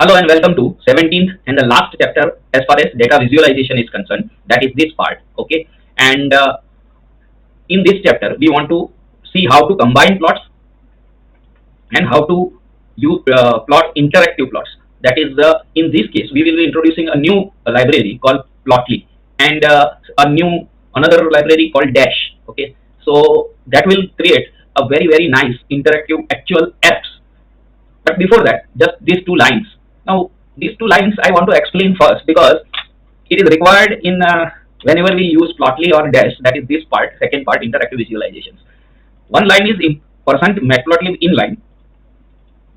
Hello and welcome to 17th and the last chapter as far as data visualization is concerned. That is this part. Okay. And in this chapter, we want to see how to combine plots and how to use plot interactive plots. That is, in this case, we will be introducing a new library called Plotly and another library called Dash. Okay. So that will create a very nice interactive actual apps. But before that, just these two lines. Now, these two lines I want to explain first because it is required in whenever we use Plotly or Dash. That is this part, second part, interactive visualizations. One line is in percent matplotlib inline,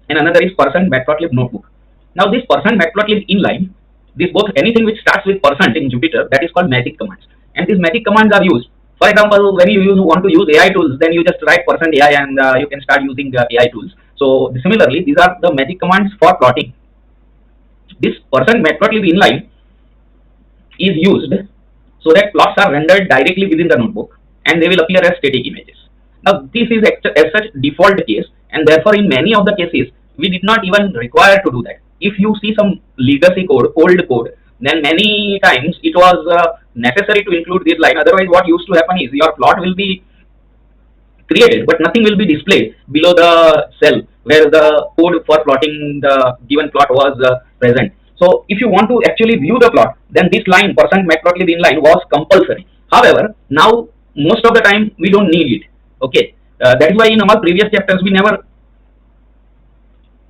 and another is percent matplotlib notebook. Now, this percent matplotlib inline, this both anything which starts with percent in Jupyter, that is called magic commands, and these magic commands are used. For example, when want to use AI tools, then you just write percent AI and you can start using AI tools. So similarly, these are the magic commands for plotting. This percent matplotlib inline is used so that plots are rendered directly within the notebook and they will appear as static images. Now, this is as such default case, and therefore in many of the cases we did not even require to do that. If you see some legacy code, old code, then many times it was necessary to include this line. Otherwise, what used to happen is your plot will be created, but nothing will be displayed below the cell where the code for plotting the given plot was present. So if you want to actually view the plot, then this line percent matplotlib inline was compulsory. However, now most of the time we don't need it. Okay, that is why in our previous chapters we never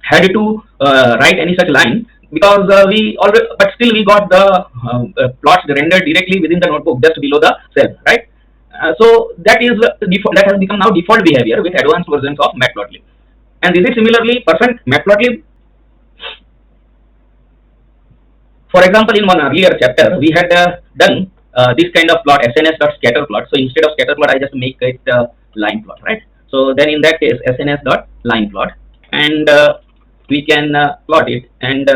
had to write any such line because we already, but still we got the plots rendered directly within the notebook just below the cell, right? So that is that has become now default behavior with advanced versions of matplotlib. And this is similarly percent matplotlib. For example, in one earlier chapter, we had done this kind of plot, sns.scatterplot. So instead of scatterplot, I just make it line plot, right? So then in that case, sns.lineplot, and we can plot it. And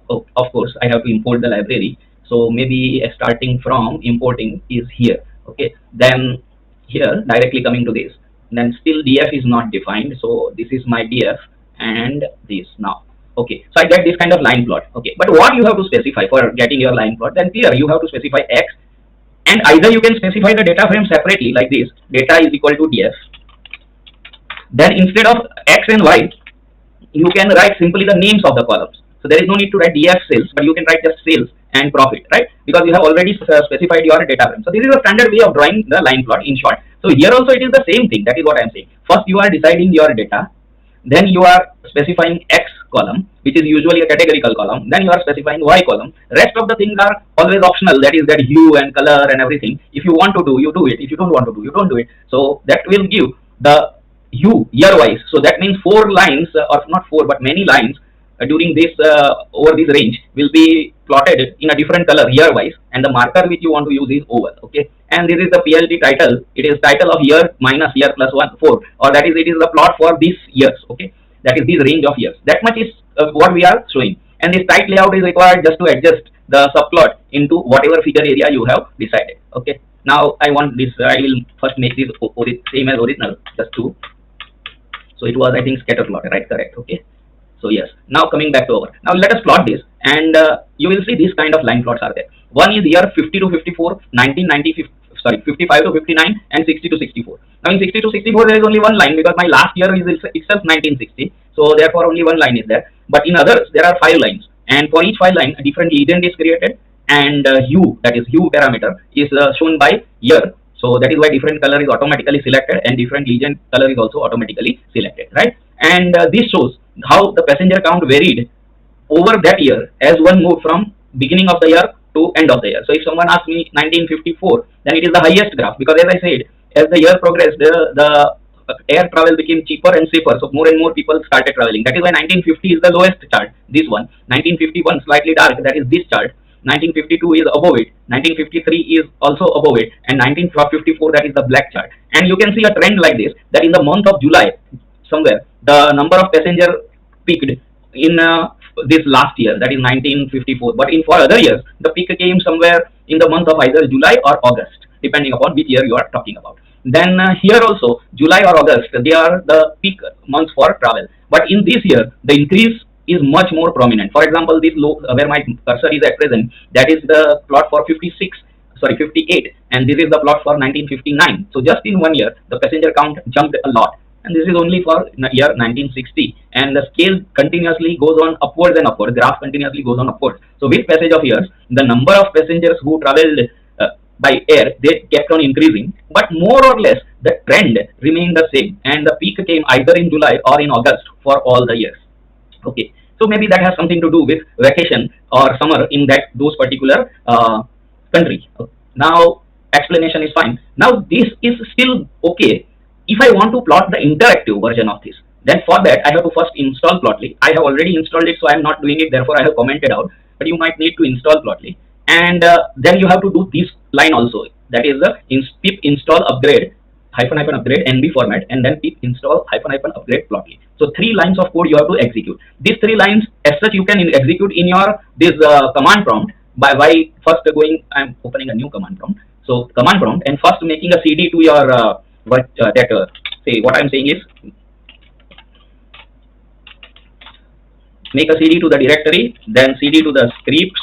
oh, of course, I have to import the library. So maybe starting from importing is here. Okay, then here directly coming to this, then still df is not defined. So this is my df and this now. Okay, so I get this kind of line plot. Okay, but what you have to specify for getting your line plot, then here you have to specify x, and either you can specify the data frame separately like this, data is equal to df. Then instead of x and y, you can write simply the names of the columns. So there is no need to write df sales, but you can write just sales and profit, right? Because you have already specified your data frame. So this is a standard way of drawing the line plot in short. So here also it is the same thing. That is what I am saying. First you are deciding your data, then you are specifying x column, which is usually a categorical column, then you are specifying y column. Rest of the things are always optional, that is that hue and color and everything. If you want to do, you do it. If you don't want to do, you don't do it. So that will give the hue year wise. So that means 4 lines or not 4 but many lines during this over this range will be plotted in a different color year wise, and the marker which you want to use is oval. Okay, and this is the PLT title. It is title of year minus year plus 1 4, or that is it is the plot for these years. Okay, that is this range of years. That much is what we are showing, and this tight layout is required just to adjust the subplot into whatever figure area you have decided. Okay, now I want this. I will first make this same as original, just to. So it was, I think, scatter plot, right? Correct. Okay. So yes, now coming back to over. Now let us plot this, and you will see these kind of line plots are there. One is year 50 to 54, 1990, 55 to 59, and 60 to 64. Now in 60 to 64 there is only one line because my last year is itself 1960. So therefore only one line is there. But in others there are 5 lines, and for each 5 line a different legend is created, and hue, that is hue parameter, is shown by year. So that is why different color is automatically selected and different legend color is also automatically selected, right? And this shows how the passenger count varied over that year as one moved from beginning of the year to end of the year. So if someone asks me 1954, then it is the highest graph, because as I said, as the year progressed, the air travel became cheaper and safer. So more and more people started traveling. That is why 1950 is the lowest chart, this one. 1951 slightly dark, that is this chart. 1952 is above it, 1953 is also above it, and 1954, that is the black chart. And you can see a trend like this, that in the month of July somewhere the number of passenger peaked in this last year, that is 1954. But in for other years the peak came somewhere in the month of either July or August, depending upon which year you are talking about. Then here also July or August, they are the peak months for travel. But in this year the increase is much more prominent. For example, this low where my cursor is at present, that is the plot for 56, sorry 58, and this is the plot for 1959. So just in 1 year, the passenger count jumped a lot. And this is only for year 1960, and the scale continuously goes on upwards and upwards. Graph continuously goes on upwards. So with passage of years, the number of passengers who traveled by air, they kept on increasing, but more or less the trend remained the same, and the peak came either in July or in August for all the years. Okay, so maybe that has something to do with vacation or summer in those particular country. Now explanation is fine. Now this is still okay if I want to plot the interactive version of this. Then for that I have to first install Plotly. I have already installed it, so I am not doing it, therefore I have commented out, but you might need to install Plotly. And then you have to do this line also, that is the pip install upgrade -- upgrade NB format, and then pip install -- upgrade Plotly. So 3 lines of code you have to execute. These 3 lines as such you can execute in your this command prompt by first going, I'm opening a new command prompt. So command prompt, and first making a CD to your say what I'm saying is, make a CD to the directory, then CD to the scripts,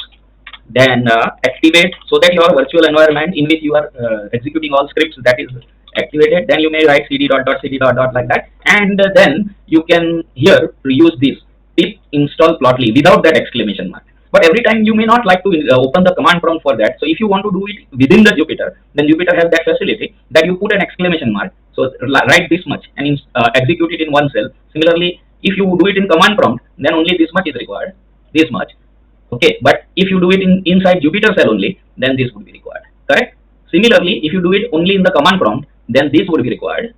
then activate, so that your virtual environment in which you are executing all scripts, that is activated. Then you may write cd dot dot cd dot dot like that, and then you can here use this pip install Plotly without that exclamation mark. But every time you may not like to open the command prompt for that. So if you want to do it within the Jupyter, then Jupyter has that facility that you put an exclamation mark. So write this much and execute it in one cell. Similarly, if you do it in command prompt, then only this much is required, this much. Okay, but if you do it inside Jupyter cell only, then this would be required. Correct? Similarly, if you do it only in the command prompt, then this would be required.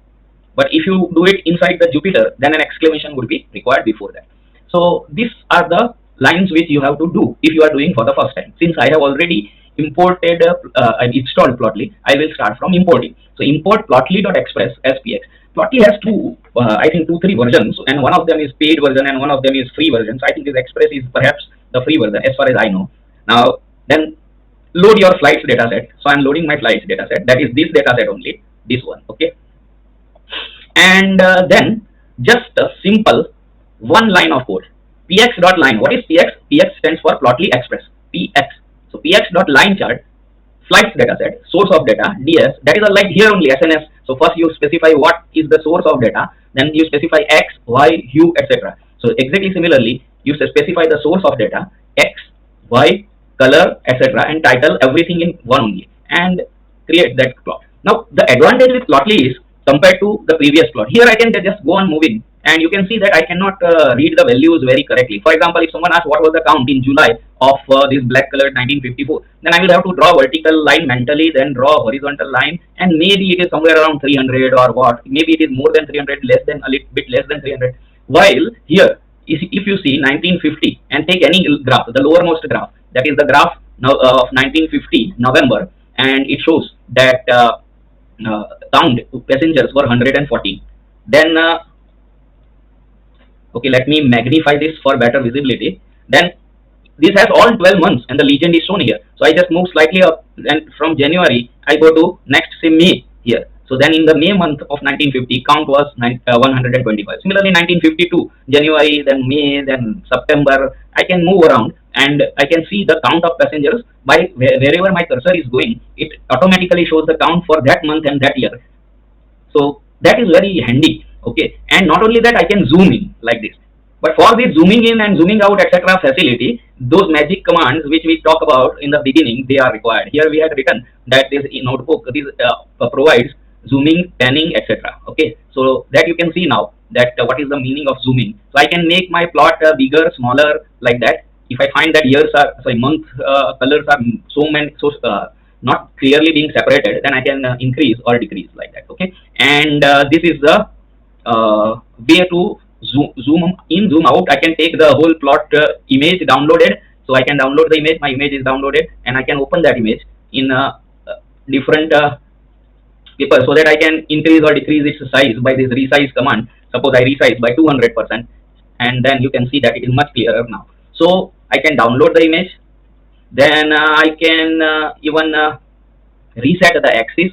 But if you do it inside the Jupyter, then an exclamation would be required before that. So these are the lines which you have to do if you are doing for the first time. Since I have already imported and installed Plotly, I will start from importing. So import plotly.express SPX. Plotly has I think 2-3 versions, and one of them is paid version and one of them is free version. So I think this Express is perhaps the free version as far as I know. Now then load your flights dataset. So I'm loading my flights dataset. That is this dataset only, this one. Okay, and then just a simple 1 line of code. px.line. What is px? Px stands for Plotly Express. Px. So px.line chart, flights dataset, source of data, ds. That is like here only SNS. So first you specify what is the source of data, then you specify x, y, hue, etc. So exactly similarly, you specify the source of data, x, y, color, etc., and title, everything in one only, and create that plot. Now the advantage with Plotly is compared to the previous plot. Here I can just go on moving, and you can see that I cannot read the values very correctly. For example, if someone asks what was the count in July of this black colored 1954, then I will have to draw vertical line mentally, then draw horizontal line, and maybe it is somewhere around 300 or what. Maybe it is more than 300, less than, a little bit less than 300. While here, if you see 1950 and take any graph, the lowermost graph, that is the graph now of 1950 November, and it shows that count passengers were 114. Then okay, let me magnify this for better visibility. Then this has all 12 months and the legend is shown here. So I just move slightly up, and from January I go to next, say May here. So then in the May month of 1950, count was 125. Similarly 1952 January, then May, then September. I can move around and I can see the count of passengers by wherever my cursor is going. It automatically shows the count for that month and that year. So that is very handy. Okay, and not only that, I can zoom in like this. But for this zooming in and zooming out, etc. facility, those magic commands which we talk about in the beginning, they are required. Here we have written that this notebook provides zooming, panning, etc. Okay, so that you can see now that what is the meaning of zooming. So I can make my plot bigger, smaller, like that. If I find that years are, month colors are not clearly being separated, then I can increase or decrease like that. Okay, and this is the way to zoom in, zoom out. I can take the whole plot image downloaded. So I can download the image, my image is downloaded, and I can open that image in different paper, so that I can increase or decrease its size by this resize command. Suppose I resize by 200%, and then you can see that it is much clearer now. So I can download the image, then I can even reset the axis.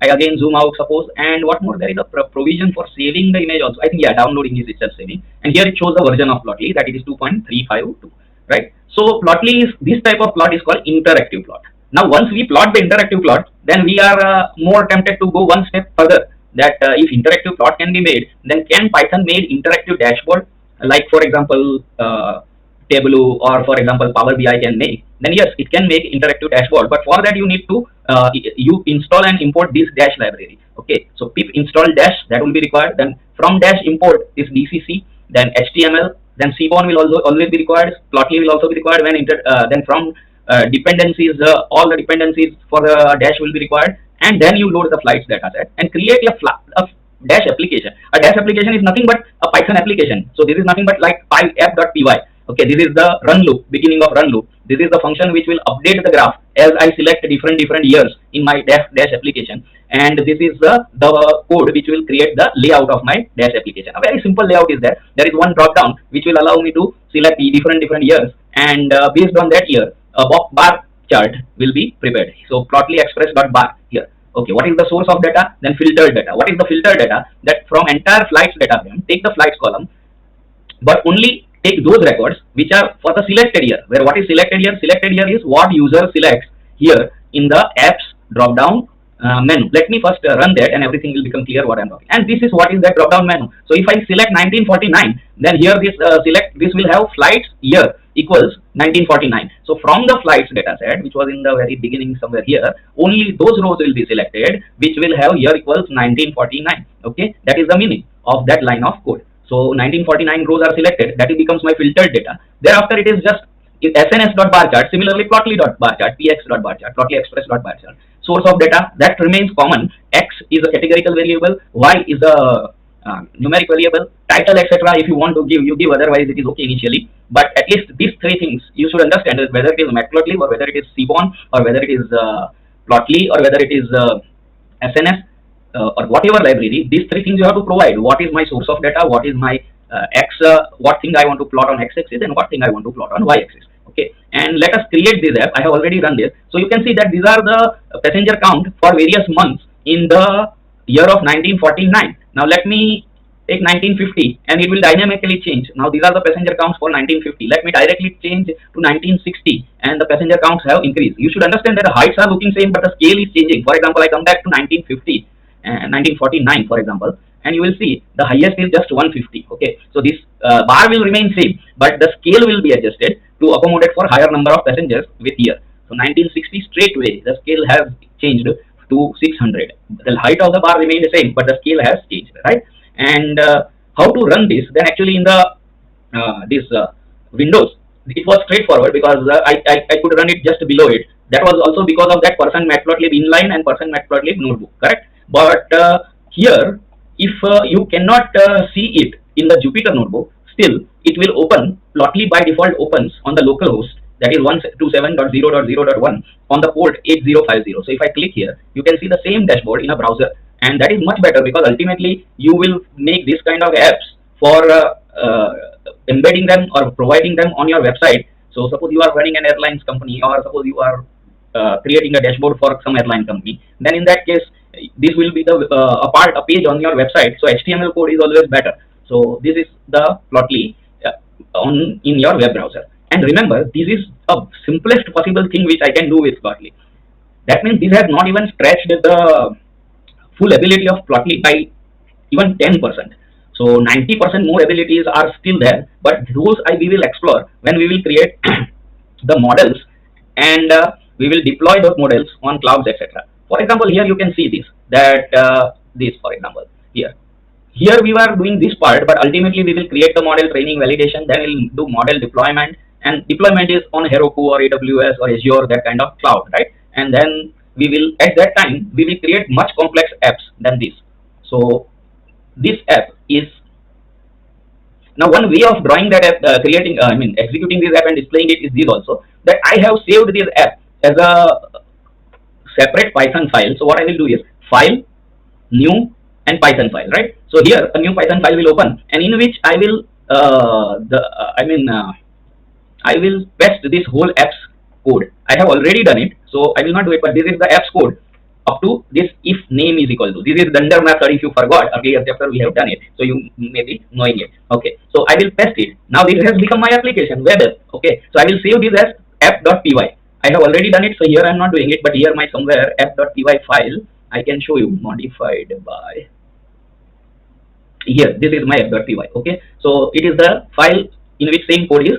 I again zoom out, suppose, and what more, there is a provision for saving the image also. I think, yeah, downloading is itself saving. And here it shows the version of Plotly, that it is 2.352, right? So Plotly is, this type of plot is called interactive plot. Now, once we plot the interactive plot, then we are more tempted to go one step further, that if interactive plot can be made, then can Python make interactive dashboard, like for example, Tableau or for example Power BI can make? Then yes, it can make interactive dashboard, but for that you need to you install and import this dash library. Okay, so pip install dash, that will be required. Then from dash import this DCC, then HTML, then Seaborn will also always be required. Plotly will also be required. When then from dependencies, all the dependencies for the dash will be required, and then you load the flights data set and create a dash application. A dash application is nothing but a Python application. So this is nothing but like py app.py. Okay, this is the run loop, beginning of run loop. This is the function which will update the graph as I select different years in my dash application. And this is the code which will create the layout of my dash application. A very simple layout is there. There is one drop down which will allow me to select different years, and based on that year, a bar chart will be prepared. So Plotly express.bar here. Okay, what is the source of data? Then filtered data. What is the filtered data? That from entire flights data frame, take the flights column, but only take those records which are for the selected year. Where what is selected here? Selected here is what user selects here in the apps drop down menu. Let me first run that, and everything will become clear what I'm talking. And this is what is that drop down menu. So if I select 1949, then here this this will have flights year equals 1949. So from the flights data set, which was in the very beginning somewhere here, only those rows will be selected which will have year equals 1949. Okay, that is the meaning of that line of code. So 1949 rows are selected. That becomes my filtered data. Thereafter, it is just SNS.bar chart. Similarly, Plotly.bar chart, px.bar chart, Plotly express.bar chart. Source of data, that remains common. X is a categorical variable. Y is a numeric variable. Title, etc. If you want to give, you give. Otherwise, it is okay initially. But at least these three things you should understand, is whether it is Matplotlib or whether it is Seaborn or whether it is Plotly or whether it is SNS. Or whatever library, these three things you have to provide. What is my source of data? What is my what thing I want to plot on x-axis, and what thing I want to plot on y-axis. Okay, and let us create this app. I have already run this. So you can see that these are the passenger count for various months in the year of 1949. Now let me take 1950 and it will dynamically change. Now these are the passenger counts for 1950. Let me directly change to 1960 and the passenger counts have increased. You should understand that the heights are looking same but the scale is changing. For example, I come back to 1950 and 1949 for example, and you will see the highest is just 150. Okay, so this bar will remain same but the scale will be adjusted to accommodate for higher number of passengers with year. So 1960 straight away the scale has changed to 600. The height of the bar remained the same but the scale has changed, right? And how to run this? Then actually in the Windows, it was straightforward because I could run it just below it. That was also because of that %matplotlib inline and %matplotlib notebook, correct? But here, if you cannot see it in the Jupyter notebook, still it will open. Plotly by default opens on the local host, that is 127.0.0.1 on the port 8050. So if I click here, you can see the same dashboard in a browser, and that is much better because ultimately you will make this kind of apps for embedding them or providing them on your website. So suppose you are running an airlines company, or suppose you are creating a dashboard for some airline company, then in that case this will be the a page on your website. So HTML code is always better. So this is the Plotly in your web browser. And remember, this is a simplest possible thing which I can do with Plotly. That means this has not even stretched the full ability of Plotly by even 10%. So 90% more abilities are still there, but those we will explore when we will create the models, and we will deploy those models on clouds, etc. For example, here you can see this, that this for example here we were doing this part, but ultimately we will create the model training validation, then we'll do model deployment, and deployment is on Heroku or AWS or Azure, that kind of cloud, right? And then we will, at that time, we will create much complex apps than this. So this app is, now one way of drawing that app, executing this app and displaying it is this also, that I have saved this app as a separate Python file. So what I will do is file, new, and Python file, right? So here a new Python file will open, and in which I will I will paste this whole apps code. I have already done it, so I will not do it, but this is the apps code. up to this if name is equal to. This is Dunder method. If you forgot, earlier chapter we have done it, so you may be knowing it. Okay, so I will paste it. Now this has become my application web app. Okay, so I will save this as app.py. I have already done it, so here I am not doing it, but here my somewhere app.py file I can show you, modified by, here this is my app.py. Okay, so it is the file in which same code is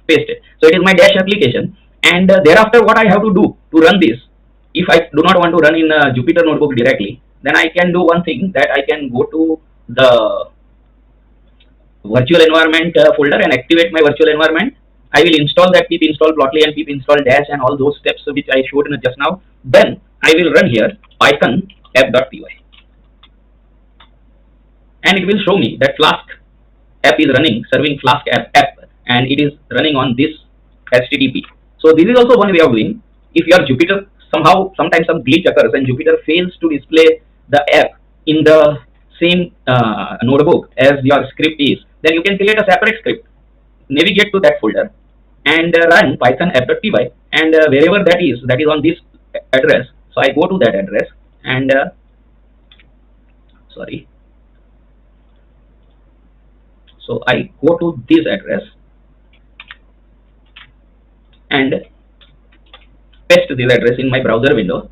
pasted. So it is my dash application, and thereafter what I have to do to run this, if I do not want to run in Jupyter Notebook directly, then I can do one thing, that I can go to the virtual environment folder and activate my virtual environment. I will install that pip install plotly and pip install dash and all those steps which I showed just now. Then I will run here python app.py, and it will show me that Flask app is running, serving Flask app, and it is running on this HTTP. So this is also one way of doing. If your Jupyter somehow, sometimes some glitch occurs and Jupyter fails to display the app in the same notebook as your script is, then you can create a separate script, navigate to that folder, and run python app.py, and wherever that is on this address. So I go to that address, and so I go to this address and paste this address in my browser window,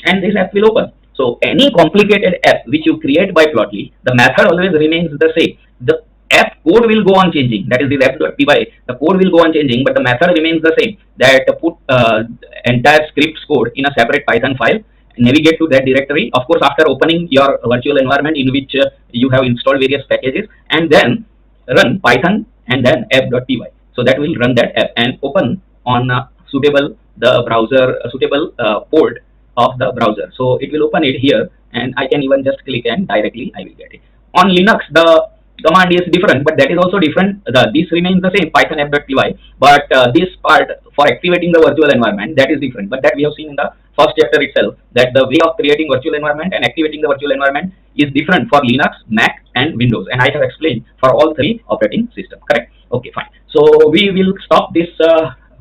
and this app will open. So any complicated app which you create by Plotly, the method always remains the same. The app code will go on changing, that is the app.py, the code will go on changing, but the method remains the same, that put entire scripts code in a separate Python file, navigate to that directory, of course after opening your virtual environment in which you have installed various packages, and then run python and then app.py. So that will run that app and open on suitable port of the browser. So it will open it here, and I can even just click and directly I will get it. On Linux the command is different, but that is also different. This remains the same, python app.py, but this part for activating the virtual environment, that is different. But that we have seen in the first chapter itself, that the way of creating virtual environment and activating the virtual environment is different for Linux, Mac and Windows, and I have explained for all three operating systems, correct? Okay, fine. So we will stop this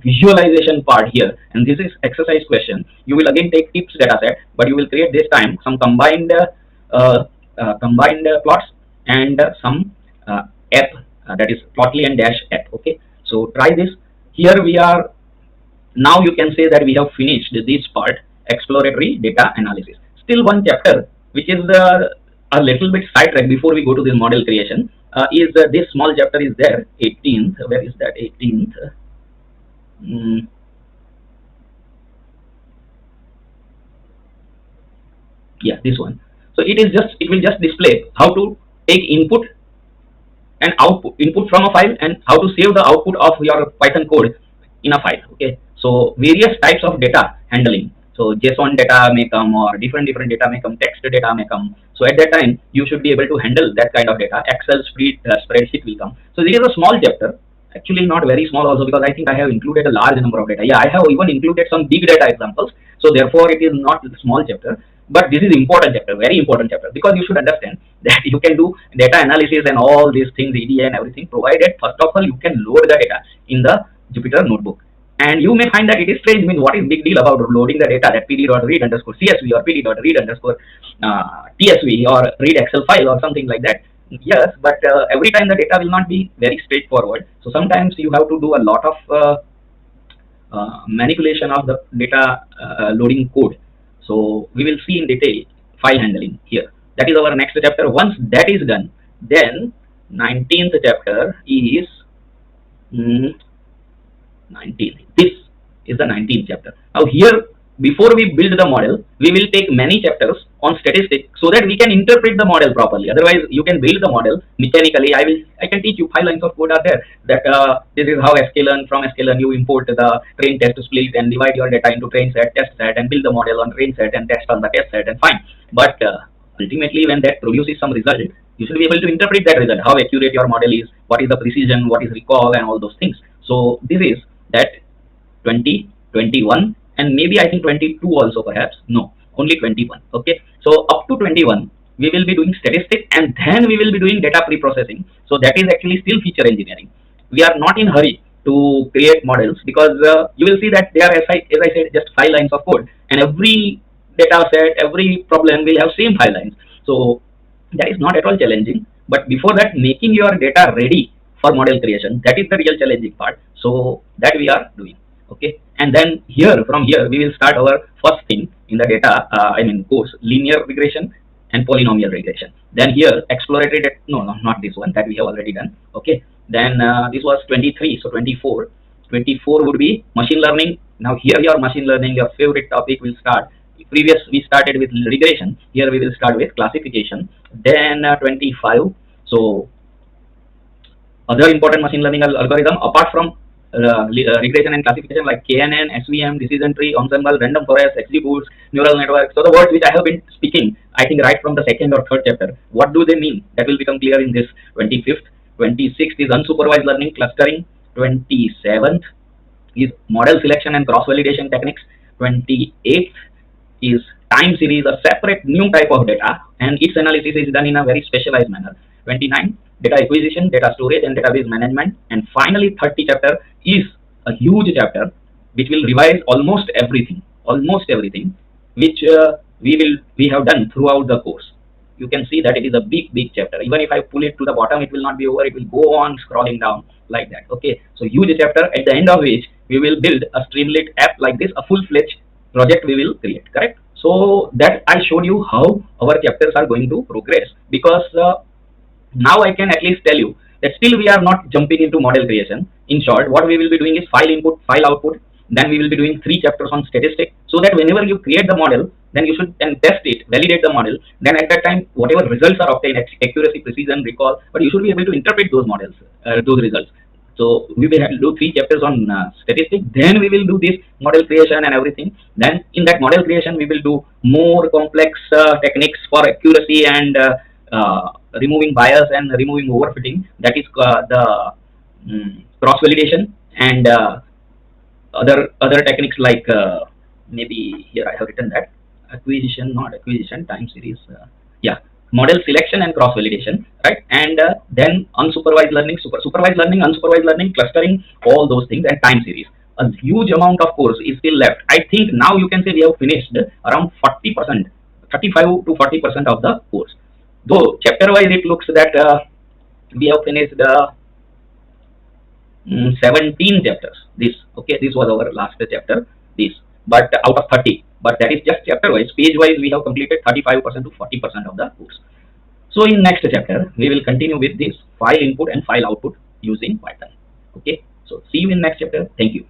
visualization part here, and this is exercise question. You will again take tips dataset, but you will create this time some combined plots and some app, that is Plotly and dash app. Okay, so try this. Here we are. Now you can say that we have finished this part, exploratory data analysis. Still one chapter which is a little bit sidetracked before we go to this model creation, is this small chapter is there, 18th. Where is that 18th? Yeah, this one. So it will just display how to take input and input from a file, and how to save the output of your Python code in a file. Okay, so various types of data handling. So JSON data may come, or different data may come, text data may come. So at that time you should be able to handle that kind of data. Excel spreadsheet will come. So this is a small chapter, actually not very small also, because I think I have included a large number of data. Yeah, I have even included some big data examples, so therefore it is not a small chapter. But this is important chapter, very important chapter, because you should understand that you can do data analysis and all these things, EDA and everything, provided first of all you can load the data in the Jupyter Notebook. And you may find that it is strange. I mean, what is big deal about loading the data, that pd.read_csv or pd.read_tsv or read Excel file or something like that? Yes, but every time the data will not be very straightforward. So sometimes you have to do a lot of manipulation of the data loading code. So we will see in detail file handling here. That is our next chapter. Once that is done, then 19th chapter is 19th. This is the 19th chapter. Now here, before we build the model, we will take many chapters on statistics so that we can interpret the model properly. Otherwise, you can build the model mechanically. I can teach you 5 lines of code are there. That this is how sklearn, from sklearn you import the train test split and divide your data into train set, test set, and build the model on train set and test on the test set, and fine. But ultimately, when that produces some result, you should be able to interpret that result, how accurate your model is, what is the precision, what is recall, and all those things. So this is that 20, 21, and maybe I think 22 also perhaps. No, only 21. Okay, so up to 21 we will be doing statistics, and then we will be doing data pre-processing. So that is actually still feature engineering. We are not in hurry to create models, because you will see that they are, as I said, just 5 lines of code, and every data set, every problem will have same 5 lines. So that is not at all challenging. But before that, making your data ready for model creation, that is the real challenging part. So that we are doing. Okay, and then from here we will start our first thing in the data, course, linear regression and polynomial regression. Then here exploratory no, not this one, that we have already done. Okay, then this was 23. So 24 would be machine learning. Now here your machine learning, your favorite topic, will start. Previous we started with regression, here we will start with classification. Then 25, so other important machine learning algorithm apart from regression and classification, like KNN, SVM, decision tree, ensemble, random forest, XGBoost, neural network. So the words which I have been speaking, I think right from the second or third chapter, what do they mean? That will become clear in this 25th. 26th is unsupervised learning, clustering. 27th is model selection and cross validation techniques. 28th is time series, a separate new type of data, and its analysis is done in a very specialized manner. 29, data acquisition, data storage, and database management. And finally, 30 chapter is a huge chapter which will revise almost everything, which we have done throughout the course. You can see that it is a big chapter. Even if I pull it to the bottom, it will not be over. It will go on scrolling down like that. Okay, so huge chapter, at the end of which we will build a Streamlit app like this, a full-fledged project we will create. Correct? So that I showed you how our chapters are going to progress, because now I can at least tell you that still we are not jumping into model creation. In short, what we will be doing is file input, file output. Then we will be doing 3 chapters on statistics, so that whenever you create the model, then you should then test it, validate the model. Then at that time, whatever results are obtained, accuracy, precision, recall, but you should be able to interpret those models, those results. So we will have to do 3 chapters on statistics. Then we will do this model creation and everything. Then in that model creation, we will do more complex techniques for accuracy and removing bias and removing overfitting. That is the cross validation, and other techniques like maybe here I have written that acquisition, not acquisition, time series. Yeah, model selection and cross validation, right? And then unsupervised learning, supervised learning, unsupervised learning, clustering, all those things, and time series. A huge amount of course is still left. I think now you can say we have finished around 40%, 35 to 40% of the course. Though chapter wise it looks that we have finished 17 chapters. This was our last chapter. This, but out of 30, but that is just chapter wise. Page wise we have completed 35% to 40% of the course. So in next chapter we will continue with this file input and file output using Python. Okay, so see you in next chapter. Thank you.